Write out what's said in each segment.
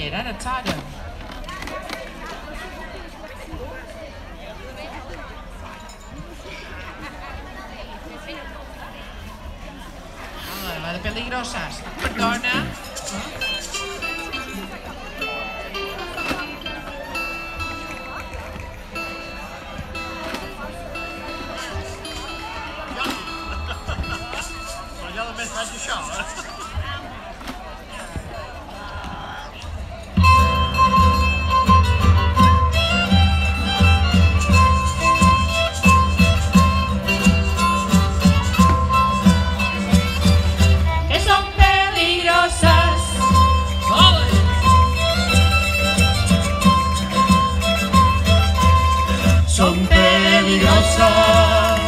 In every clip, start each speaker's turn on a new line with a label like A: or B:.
A: bellera, ara Sara. Va de peligrosas. Perdona.
B: Ja només faig això,
C: Que son peligrosas.
B: Son peligrosas,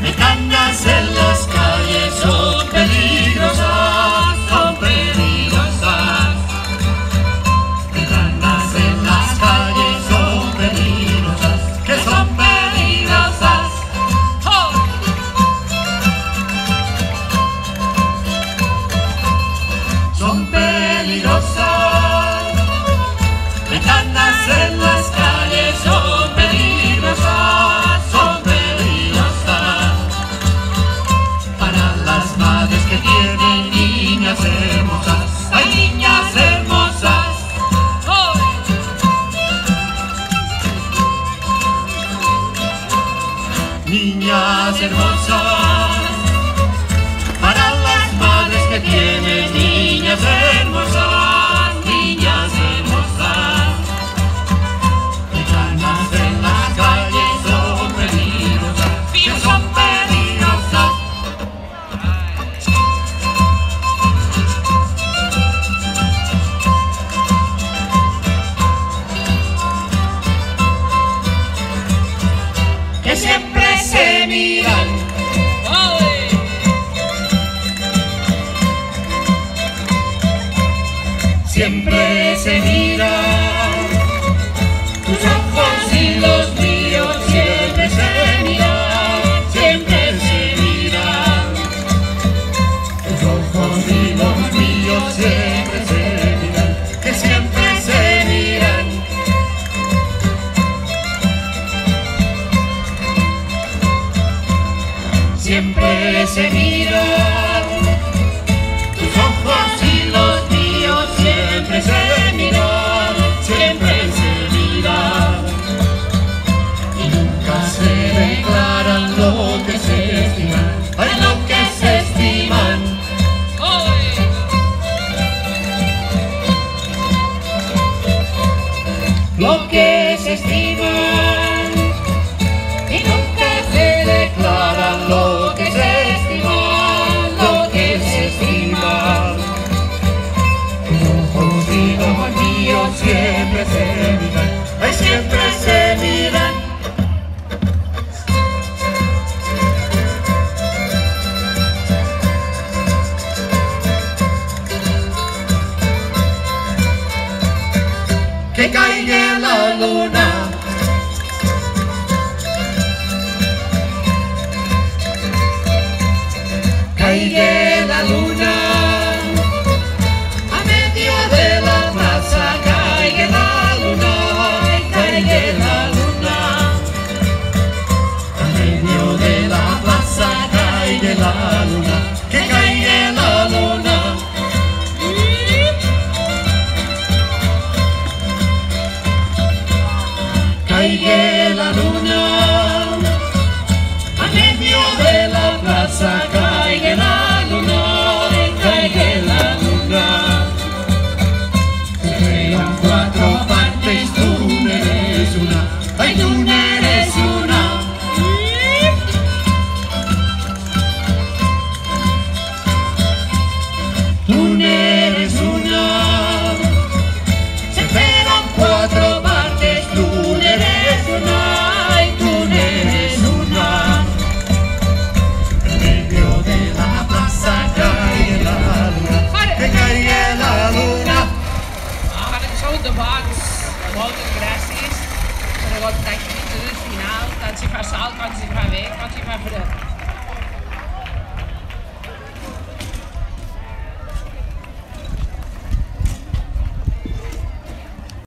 B: mecanas en las calles, son peligrosas, son peligrosas. Mecanas en las calles, son peligrosas, que son peligrosas. ¡Oh! Son peligrosas, mecanas en las calles, son peligrosas, son peligrosas. Para las madres que tienen niñas hermosas, hay niñas hermosas. ¡Oh! Niñas hermosas, para las madres que tienen niñas hermosas, niñas hermosas. Mecanas en las calles, son peligrosas, que son peligrosas. Que siempre se miran, siempre se miran, tus ojos y los míos siempre se miran, siempre se miran, tus ojos y los míos siempre se miran, que siempre se miran. Siempre se miran, tus ojos y los míos siempre se miran, siempre se miran, y nunca se declaran lo que se estiman, ay, lo que se estiman. Lo que se estiman, y nunca se declaran lo que se estiman, lo que se estiman. Tus ojos y los míos siempre se miran, ay, siempre se miran. Que caiga la luna, caiga la luna.